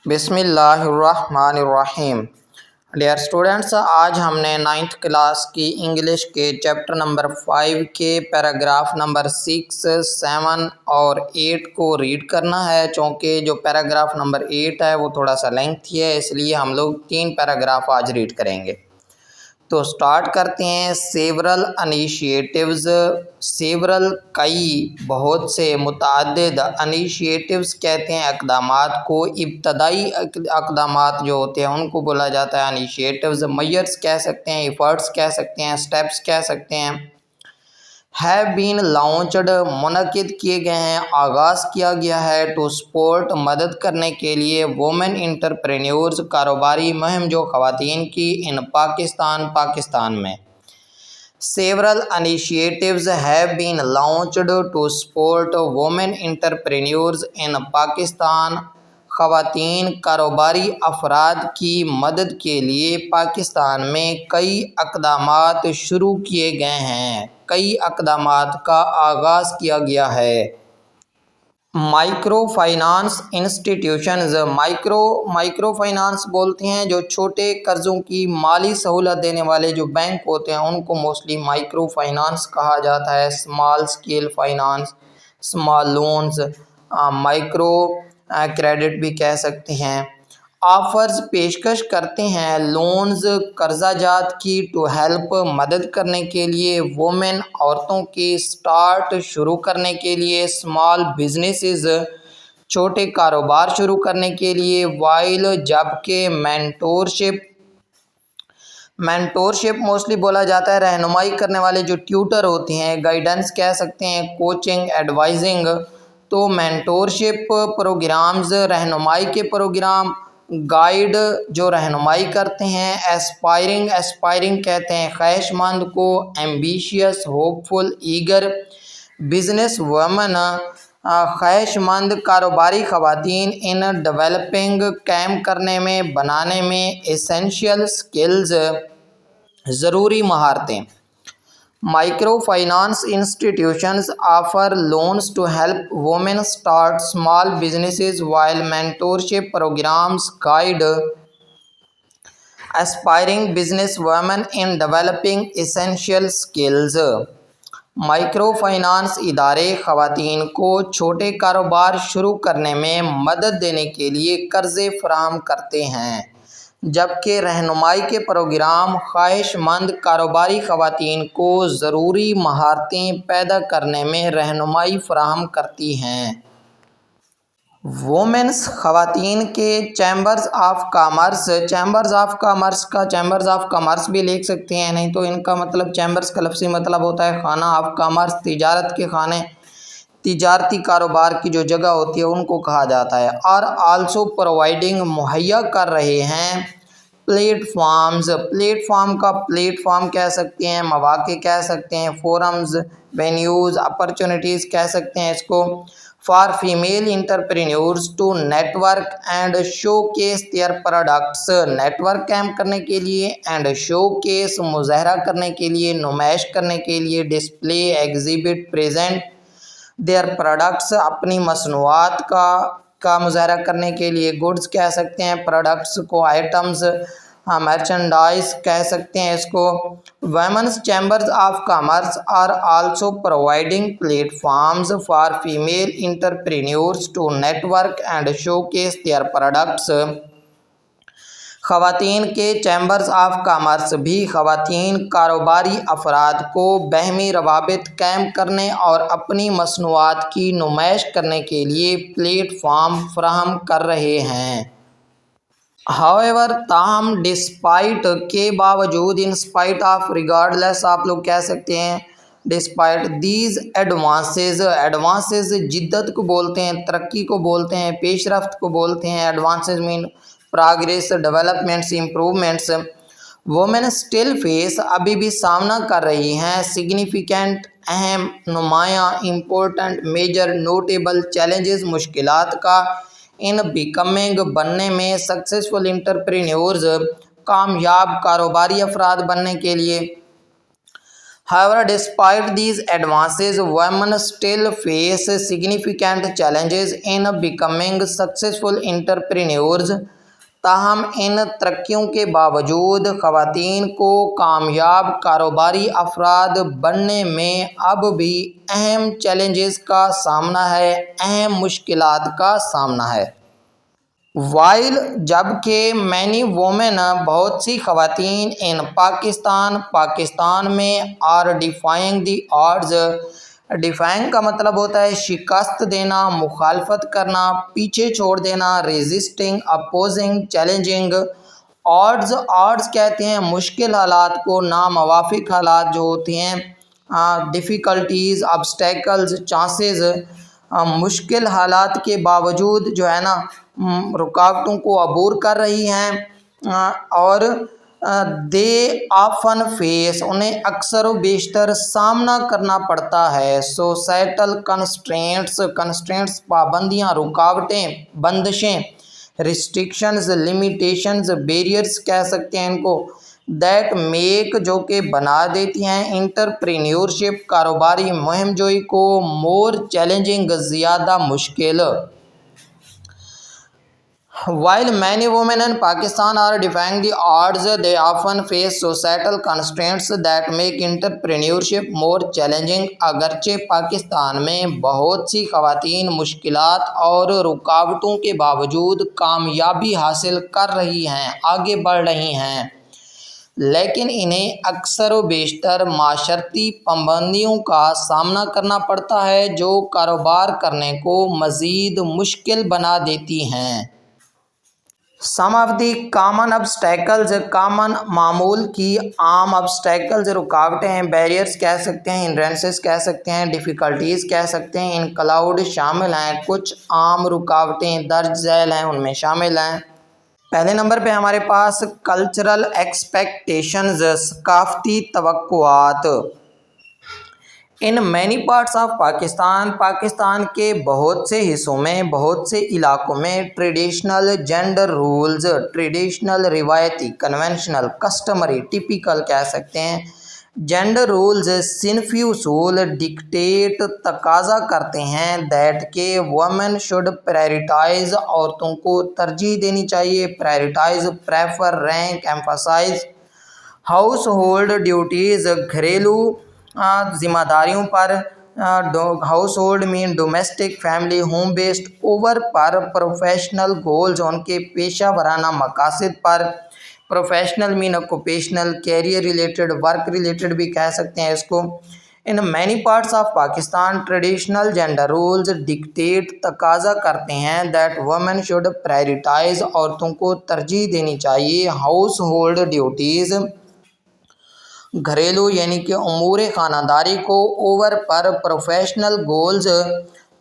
بسم اللہ الرحمن الرحیم۔ ڈیئر اسٹوڈنٹس، آج ہم نے 9th کلاس کی انگلش کے چیپٹر نمبر 5 کے پیراگراف نمبر 6، 7 اور 8 کو ریڈ کرنا ہے۔ چونکہ جو پیراگراف نمبر 8 ہے وہ تھوڑا سا لینتھی ہے، اس لیے ہم لوگ 3 پیراگراف آج ریڈ کریں گے۔ تو سٹارٹ کرتے ہیں۔ سیورل انیشیٹیوز، سیورل کئی، بہت سے، متعدد، انیشیٹیوز کہتے ہیں اقدامات کو، ابتدائی اقدامات جو ہوتے ہیں ان کو بولا جاتا ہے انیشیٹیوز۔ میئرز کہہ سکتے ہیں، ایفرٹس کہہ سکتے ہیں، سٹیپس کہہ سکتے ہیں۔ ہیو بین لانچڈ، منعقد کیے گئے ہیں، آغاز کیا گیا ہے۔ ٹو سپورٹ، مدد کرنے کے لیے۔ وومن انٹرپرینیورز، کاروباری مہم جو خواتین کی۔ ان پاکستان میں۔ Several initiatives have been launched to support women entrepreneurs in Pakistan۔ خواتین کاروباری افراد کی مدد کے لیے پاکستان میں کئی اقدامات شروع کیے گئے ہیں، کئی اقدامات کا آغاز کیا گیا ہے۔ Micro finance institutions, micro finance بولتے ہیں جو چھوٹے قرضوں کی مالی سہولت دینے والے جو بینک ہوتے ہیں ان کو موسٹلی مائکرو فائنانس کہا جاتا ہے۔ Small scale finance, small loans, micro credit بھی کہہ سکتے ہیں۔ آفرز، پیشکش کرتے ہیں۔ لونز، قرضہ جات کی۔ ٹو ہیلپ، مدد کرنے کے لیے۔ وومن، عورتوں کی۔ سٹارٹ، شروع کرنے کے لیے۔ اسمال بزنسز، چھوٹے کاروبار شروع کرنے کے لیے۔ وائل، جبکہ۔ مینٹورشپ موسٹلی بولا جاتا ہے رہنمائی کرنے والے جو ٹیوٹر ہوتے ہیں۔ گائیڈنس کہہ سکتے ہیں، کوچنگ، ایڈوائزنگ۔ تو مینٹورشپ پروگرامز، رہنمائی کے پروگرام۔ گائیڈ، جو رہنمائی کرتے ہیں۔ ایسپائرنگ کہتے ہیں خواہش مند کو۔ ایمبیشیس، ہوپ فل، ایگر۔ بزنس وومن، خواہش مند کاروباری خواتین۔ ان ڈیولپنگ، قائم کرنے میں، بنانے میں۔ ایسینشیل اسکلز، ضروری مہارتیں۔ Micro finance institutions offer loans to help women start small businesses while mentorship programs guide aspiring business women in developing essential skills. Micro finance ادارے خواتین کو چھوٹے کاروبار شروع کرنے میں مدد دینے کے لیے قرضے فراہم کرتے ہیں، جبکہ رہنمائی کے پروگرام خواہش مند کاروباری خواتین کو ضروری مہارتیں پیدا کرنے میں رہنمائی فراہم کرتی ہیں۔ وومنز، خواتین کے۔ Chambers of commerce, chambers of commerce کا چیمبرز آف کامرس بھی لکھ سکتے ہیں، نہیں تو ان کا مطلب چیمبرز کا لفظی مطلب ہوتا ہے خانہ آف کامرس، تجارت کے خانے، تجارتی کاروبار کی جو جگہ ہوتی ہے ان کو کہا جاتا ہے۔ اور آلسو پرووائڈنگ، مہیا کر رہے ہیں۔ پلیٹ فارمز، پلیٹ فارم کا پلیٹ فارم کہہ سکتے ہیں، مواقع کہہ سکتے ہیں۔ فورمز، وینیوز، اپرچونٹیز کہہ سکتے ہیں اس کو۔ For female entrepreneurs to network and showcase their products, network قائم کرنے کے لیے، اینڈ شو کیس، مظاہرہ کرنے کے لیے، نمائش کرنے کے لیے، display, exhibit, present their products, اپنی مصنوعات کا مظاہرہ کرنے کے لیے۔ گڈز کہہ سکتے ہیں، پروڈکٹس کو آئٹمز، مرچنڈائز کہہ سکتے ہیں اس کو۔ Women's chambers of commerce are also providing platforms for female entrepreneurs to network and showcase their products. خواتین کے چیمبرز آف کامرس بھی خواتین کاروباری افراد کو باہمی روابط قائم کرنے اور اپنی مصنوعات کی نمائش کرنے کے لیے پلیٹ فارم فراہم کر رہے ہیں۔ However، تاہم، ڈسپائٹ کے باوجود، ان اسپائٹ آف، ریگارڈلیس آپ لوگ کہہ سکتے ہیں، ڈسپائٹ دیز ایڈوانسز، ایڈوانسز جدت کو بولتے ہیں، ترقی کو بولتے ہیں، پیش رفت کو بولتے ہیں۔ ایڈوانسز مین progress, developments, improvements. Women still face, ابھی بھی سامنا کر رہی ہیں۔ سگنیفیکنٹ، اہم، نمایاں، امپورٹنٹ، میجر، نوٹیبل، چیلنجز، مشکلات کا۔ ان بیکمنگ، بننے میں۔ سکسیسفل انٹرپرینیورز، کامیاب کاروباری افراد بننے کے لیے۔ However, despite these advances, women still face significant challenges in becoming successful entrepreneurs. تاہم ان ترقیوں کے باوجود خواتین کو کامیاب کاروباری افراد بننے میں اب بھی اہم چیلنجز کا سامنا ہے، اہم مشکلات کا سامنا ہے۔ وائل جبکہ مینی وومن بہت سی خواتین ان پاکستان میں are defying the odds, defying کا مطلب ہوتا ہے شکست دینا، مخالفت کرنا، پیچھے چھوڑ دینا، ریزسٹنگ، اپوزنگ، چیلنجنگ۔ آڈز کہتے ہیں مشکل حالات کو، ناموافق حالات جو ہوتے ہیں، ڈیفیکلٹیز، آبسٹیکلز، چانسز۔ مشکل حالات کے باوجود جو ہے نا رکاوٹوں کو عبور کر رہی ہیں، اور دے آفن فیس، انہیں اکثر و بیشتر سامنا کرنا پڑتا ہے سوسائٹل کنسٹرینٹس، پابندیاں، رکاوٹیں، بندشیں، ریسٹرکشنز، لیمیٹیشنز، بیریئرز کہہ سکتے ہیں ان کو، دیٹ میک جو کہ بنا دیتی ہیں انٹرپرینیورشپ، کاروباری مہم جوئی کو، مور چیلنجنگ، زیادہ مشکل۔ While many women in Pakistan are defying the odds, they often face societal constraints that make entrepreneurship more challenging. اگرچہ پاکستان میں بہت سی خواتین مشکلات اور رکاوٹوں کے باوجود کامیابی حاصل کر رہی ہیں، آگے بڑھ رہی ہیں، لیکن انہیں اکثر و بیشتر معاشرتی پابندیوں کا سامنا کرنا پڑتا ہے جو کاروبار کرنے کو مزید مشکل بنا دیتی ہیں۔ Some of the common obstacles، common معمول کی عام obstacles، رکاوٹیں، بیریئرز کہہ سکتے ہیں، hindrances کہہ سکتے ہیں، difficulties کہہ سکتے ہیں، include شامل ہیں، کچھ عام رکاوٹیں درج ذیل ہیں ان میں شامل ہیں۔ پہلے نمبر پہ ہمارے پاس کلچرل ایکسپیکٹیشنز، ثقافتی توقعات۔ ان مینی پارٹس آف پاکستان کے بہت سے حصوں میں، بہت سے علاقوں میں ٹریڈیشنل جینڈر رولز، ٹریڈیشنل روایتی، کنونشنل، کسٹمری، ٹیپیکل کہہ سکتے ہیں، جینڈر رولز، صنفی اصول ڈکٹیٹ، تقاضا کرتے ہیں دیٹ کہ وومن شوڈ پرائرٹائز، عورتوں کو ترجیح دینی چاہیے، prioritize, prefer, rank, emphasize, household duties, گھریلو ذمہ داریوں پر، ہاؤس ہولڈ مین domestic, family, home based, over پر، پروفیشنل گولز، ان کے پیشہ ورانہ مقاصد پر، پروفیشنل مین occupational, career related, work related بھی کہہ سکتے ہیں اس کو۔ In many parts of Pakistan traditional gender roles dictate, تقاضا کرتے ہیں دیٹ وومن شوڈ پرائرٹائز، عورتوں کو ترجیح دینی چاہیے، ہاؤس ہولڈ ڈیوٹیز، گھریلو یعنی کہ امور خانہ داری کو، اوور پر، پروفیشنل گولز،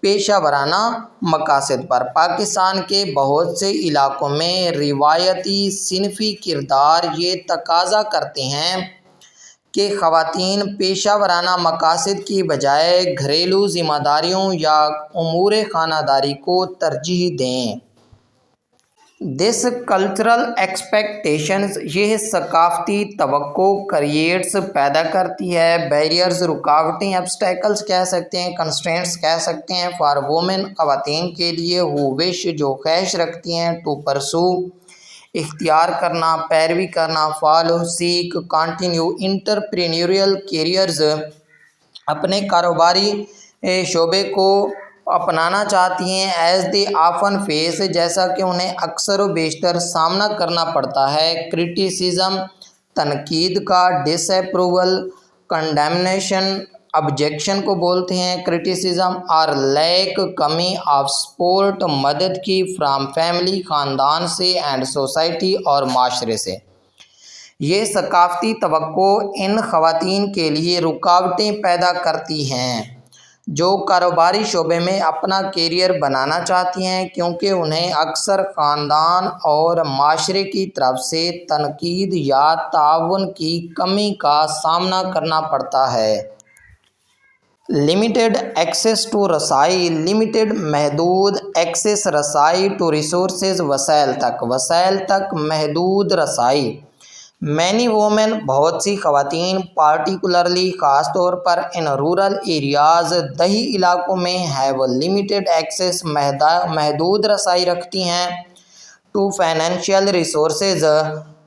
پیشہ ورانہ مقاصد پر۔ پاکستان کے بہت سے علاقوں میں روایتی صنفی کردار یہ تقاضا کرتے ہیں کہ خواتین پیشہ ورانہ مقاصد کی بجائے گھریلو ذمہ داریوں یا امور خانہ داری کو ترجیح دیں۔ دس کلچرل ایکسپیکٹیشنز، یہ ثقافتی توقع کریٹس پیدا کرتی ہے، بیریئرز رکاوٹیں، obstacles کہہ سکتے ہیں، کنسٹرینٹس کہہ سکتے ہیں، فار وومن خواتین کے لیے، who wish جو خواہش رکھتی ہیں، ٹو پرسو اختیار کرنا، پیروی کرنا، فالو، سیک، کنٹینیو انٹرپرینیوریل کیریئرز، اپنے کاروباری شعبے کو اپنانا چاہتی ہیں، ایز دے آفن فیس جیسا کہ انہیں اکثر و بیشتر سامنا کرنا پڑتا ہے، کرٹیسزم تنقید کا، ڈس اپروول کنڈیمنیشن آبجیکشن کو بولتے ہیں کرٹیسزم، اور لیک کمی آف سپورٹ مدد کی فرام فیملی خاندان سے اینڈ سوسائٹی اور معاشرے سے۔ یہ ثقافتی توقع ان خواتین کے لیے رکاوٹیں پیدا کرتی ہیں جو کاروباری شعبے میں اپنا کیریئر بنانا چاہتی ہیں، کیونکہ انہیں اکثر خاندان اور معاشرے کی طرف سے تنقید یا تعاون کی کمی کا سامنا کرنا پڑتا ہے۔ لمیٹڈ ایکسیس ٹو رسائی، لمیٹڈ محدود ایکسیس رسائی ٹو ریسورسز وسائل تک محدود رسائی، مینی وومن بہت سی خواتین پارٹیکولرلی خاص طور پر ان رورل ایریاز دیہی علاقوں میں ہیو لمیٹڈ ایکسیس محدود رسائی رکھتی ہیں ٹو فائنینشیل ریسورسز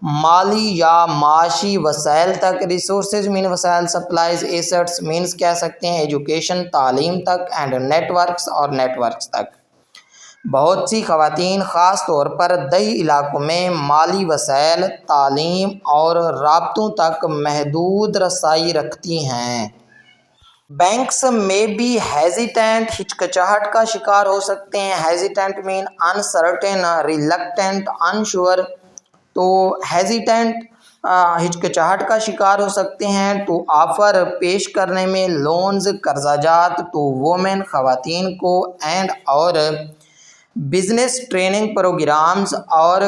مالی یا معاشی وسائل تک. ریسورسز مین وسائل, سپلائز, ایسٹس مینس کہہ سکتے ہیں ایجوکیشن تعلیم تک, اینڈ نیٹ ورکس اور نیٹ ورکس تک. بہت سی خواتین خاص طور پر دیہی علاقوں میں مالی وسائل, تعلیم اور رابطوں تک محدود رسائی رکھتی ہیں. بینکس میں بھی ہیزیٹینٹ, ہچکچاہٹ کا شکار ہو سکتے ہیں. ہیزیٹینٹ مین انسرٹن, ریلکٹنٹ, انشور. تو ہیزیٹینٹ ہچکچاہٹ کا شکار ہو سکتے ہیں ٹو آفر پیش کرنے میں لونز قرضہ جات ٹو وومن خواتین کو, اینڈ اور بزنس ٹریننگ پروگرامز اور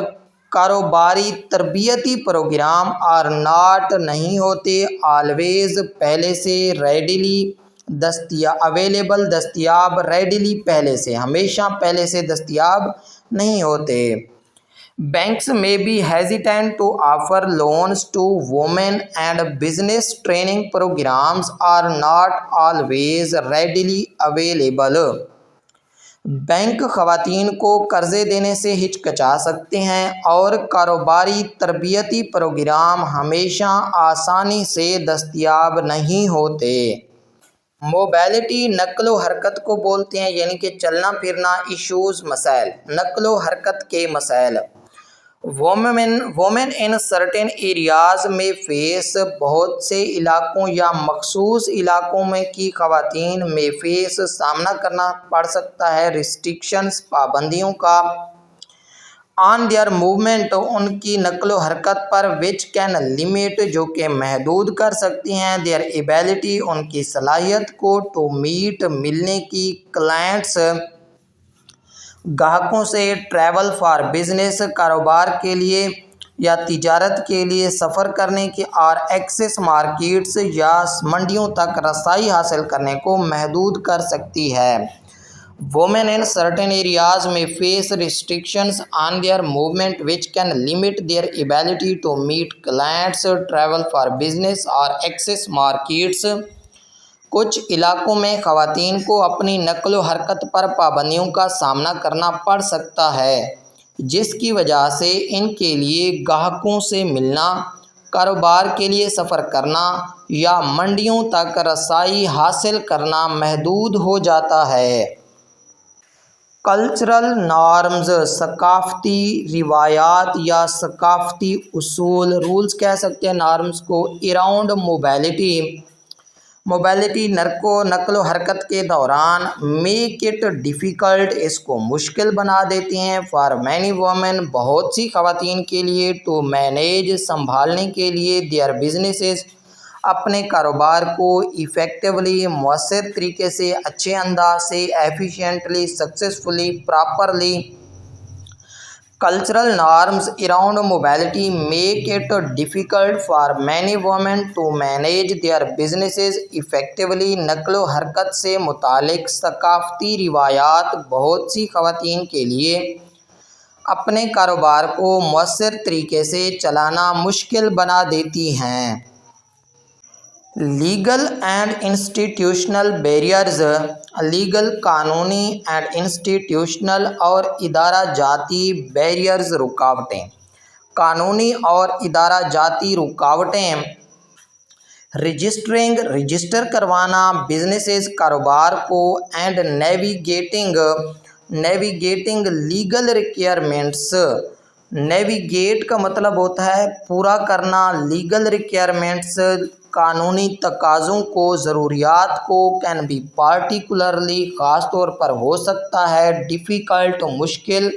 کاروباری تربیتی پروگرام آر ناٹ نہیں ہوتے آلویز پہلے سے ریڈیلی اویلیبل دستیاب, ریڈیلی پہلے سے, ہمیشہ پہلے سے دستیاب نہیں ہوتے. بینکس میں بھی hesitant to offer loans to women and business training programs are not always readily available. Bank خواتین کو قرضے دینے سے ہچکچا سکتے ہیں اور کاروباری تربیتی پروگرام ہمیشہ آسانی سے دستیاب نہیں ہوتے. موبیلٹی نقل و حرکت کو بولتے ہیں, یعنی کہ چلنا پھرنا. ایشوز مسائل, نقل و حرکت کے مسائل. وومن ان سرٹن ایریاز میں فیس, بہت سے علاقوں یا مخصوص علاقوں میں کی خواتین میں فیس سامنا کرنا پڑ سکتا ہے ریسٹرکشنز, پابندیوں کا. آن دیئر موومنٹ, ان کی نقل و حرکت پر, وچ کین لمٹ, جو کہ محدود کر سکتی ہیں, دیئر ایبلٹی, ان کی صلاحیت کو, ٹو میٹ, ملنے کی, کلائنٹس, گاہکوں سے, ٹریول فار بزنس, کاروبار کے لیے یا تجارت کے لیے سفر کرنے کی, اور ایکسیس مارکیٹس, یا منڈیوں تک رسائی حاصل کرنے کو محدود کر سکتی ہے. Women in certain areas may face restrictions on their movement which can limit their ability to meet clients, travel for business, or access markets. کچھ علاقوں میں خواتین کو اپنی نقل و حرکت پر پابندیوں کا سامنا کرنا پڑ سکتا ہے, جس کی وجہ سے ان کے لیے گاہکوں سے ملنا, کاروبار کے لیے سفر کرنا یا منڈیوں تک رسائی حاصل کرنا محدود ہو جاتا ہے. کلچرل نارمز, ثقافتی روایات یا ثقافتی اصول, رولز کہہ سکتے ہیں نارمز کو. اراؤنڈ موبیلٹی نقل و حرکت کے دوران, میک اٹ ڈیفیکلٹ, اس کو مشکل بنا دیتے ہیں, فار مینی وومن, بہت سی خواتین کے لیے, ٹو مینیج, سنبھالنے کے لیے, دیئر بزنسز, اپنے کاروبار کو, ایفیکٹولی, مؤثر طریقے سے, اچھے انداز سے, efficiently, successfully, properly. Cultural norms around mobility make it difficult for many women to manage their businesses effectively. نقل و حرکت سے متعلق ثقافتی روایات بہت سی خواتین کے لیے اپنے کاروبار کو مؤثر طریقے سے چلانا مشکل بنا دیتی ہیں. Legal and institutional barriers, legal, قانونی, اینڈ انسٹیٹیوشنل, اور ادارہ جاتی بیریئرز, رکاوٹیں. قانونی اور ادارہ جاتی رکاوٹیں. رجسٹر کروانا بزنسز, کاروبار کو, and navigating legal requirements. Navigate کا مطلب ہوتا ہے پورا کرنا, لیگل ریکوائرمنٹس, قانونی تقاضوں کو, ضروریات کو, کین بی پارٹیکولرلی, خاص طور پر ہو سکتا ہے, ڈیفیکلٹ, مشکل,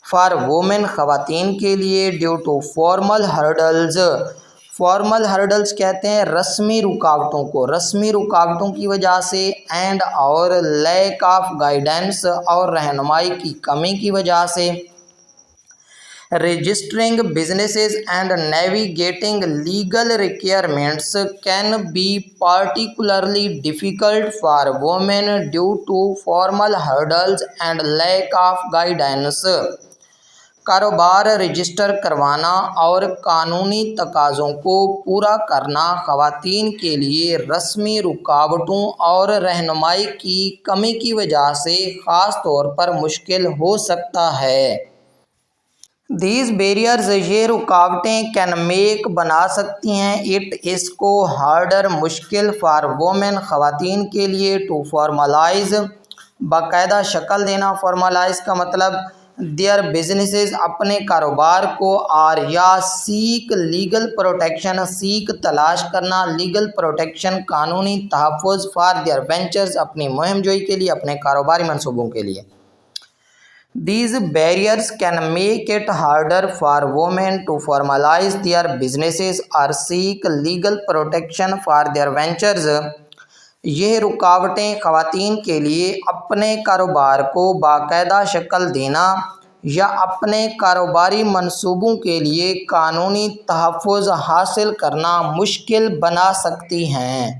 فار وومن, خواتین کے لیے, due to formal hurdles. Formal hurdles کہتے ہیں رسمی رکاوٹوں کو, رسمی رکاوٹوں کی وجہ سے, اینڈ اور لیک آف گائیڈنس, اور رہنمائی کی کمی کی وجہ سے. Registering businesses and navigating legal requirements can be particularly difficult for women due to formal hurdles and lack of guidance. کاروبار رجسٹر کروانا اور قانونی تقاضوں کو پورا کرنا خواتین کے لیے رسمی رکاوٹوں اور رہنمائی کی کمی کی وجہ سے خاص طور پر مشکل ہو سکتا ہے۔ These barriers یہ رکاوٹیں can make بنا سکتی ہیں it اس کو harder مشکل for women خواتین کے لیے to formalize باقاعدہ شکل دینا۔ formalize کا مطلب their businesses اپنے کاروبار کو اور یا seek legal protection seek تلاش کرنا legal protection قانونی تحفظ for their ventures اپنی مہم جوئی کے لیے اپنے کاروباری منصوبوں کے لیے۔ These barriers can make it harder for women to formalize their businesses or seek legal protection for their ventures۔ یہ رکاوٹیں خواتین کے لیے اپنے کاروبار کو باقاعدہ شکل دینا یا اپنے کاروباری منصوبوں کے لیے قانونی تحفظ حاصل کرنا مشکل بنا سکتی ہیں۔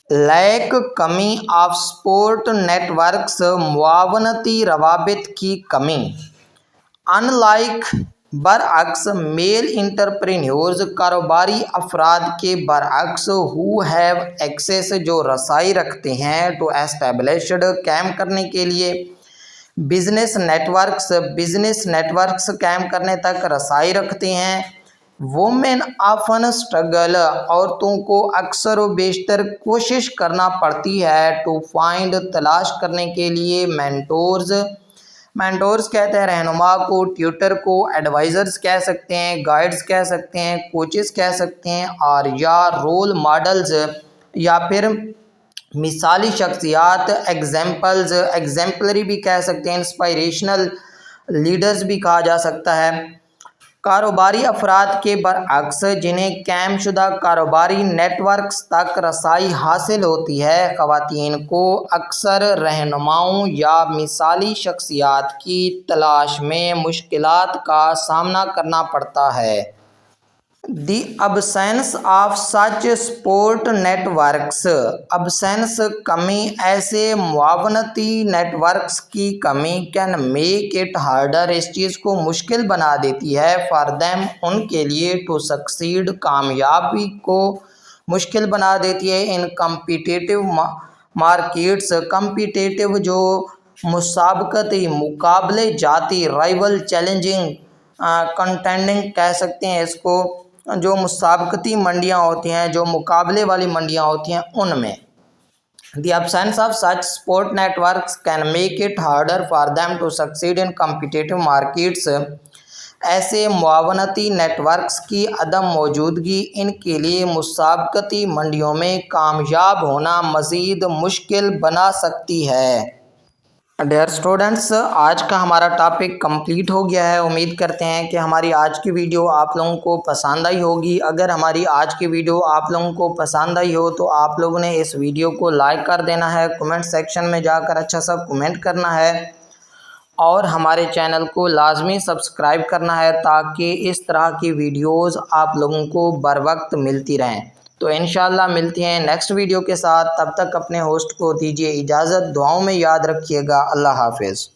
لیک کمی آف سپورٹ نیٹ ورکس معاونتی روابط کی کمی۔ ان لائک برعکس میل انٹرپرینیورز کاروباری افراد کے برعکس who have access جو رسائی رکھتے ہیں to established قائم کرنے کے لیے بزنس نیٹ ورکس قائم کرنے تک رسائی رکھتے ہیں۔ وومن آفن اسٹرگل عورتوں کو اکثر و بیشتر کوشش کرنا پڑتی ہے ٹو فائنڈ تلاش کرنے کے لیے مینٹورز کہتے ہیں رہنما کو، ٹیوٹر کو، ایڈوائزرز کہہ سکتے ہیں، گائیڈز کہہ سکتے ہیں، کوچز کہہ سکتے ہیں اور یا رول ماڈلز یا پھر مثالی شخصیات ایگزیمپلری بھی کہہ سکتے ہیں، انسپائریشنل لیڈرز بھی کہا جا سکتا ہے۔ کاروباری افراد کے برعکس جنہیں قائم شدہ کاروباری نیٹ ورکس تک رسائی حاصل ہوتی ہے خواتین کو اکثر رہنماؤں یا مثالی شخصیات کی تلاش میں مشکلات کا سامنا کرنا پڑتا ہے۔ The absence of such support networks absence کمی ایسے معاونتی نیٹ ورکس کی کمی کین میک اٹ ہارڈر اس چیز کو مشکل بنا دیتی ہے فار دیم ان کے لیے ٹو سکسیڈ کامیابی کو مشکل بنا دیتی ہے ان کمپیٹیٹیو مارکیٹس کمپیٹیٹیو جو مسابقتی مقابلے جاتی رائول چیلنجنگ کنٹینڈنگ کہہ سکتے ہیں اس کو جو مسابقتی منڈیاں ہوتی ہیں جو مقابلے والی منڈیاں ہوتی ہیں ان میں۔ The absence of such support networks can make it harder for them to succeed in competitive markets۔ ایسے معاونتی نیٹ ورکس کی عدم موجودگی ان کے لیے مسابقتی منڈیوں میں کامیاب ہونا مزید مشکل بنا سکتی ہے۔ ڈیئر اسٹوڈنٹس، آج کا ہمارا ٹاپک کمپلیٹ ہو گیا ہے۔ امید کرتے ہیں کہ ہماری آج کی ویڈیو آپ لوگوں کو پسند آئی ہوگی۔ اگر ہماری آج کی ویڈیو آپ لوگوں کو پسند آئی ہو تو آپ لوگوں نے اس ویڈیو کو لائک کر دینا ہے، کمنٹ سیکشن میں جا کر اچھا سا کمنٹ کرنا ہے اور ہمارے چینل کو لازمی سبسکرائب کرنا ہے تاکہ اس طرح کی ویڈیوز آپ لوگوں کو بر وقت ملتی رہیں۔ تو انشاءاللہ ملتے ہیں نیکسٹ ویڈیو کے ساتھ، تب تک اپنے ہوسٹ کو دیجیے اجازت، دعاؤں میں یاد رکھیے گا۔ اللہ حافظ۔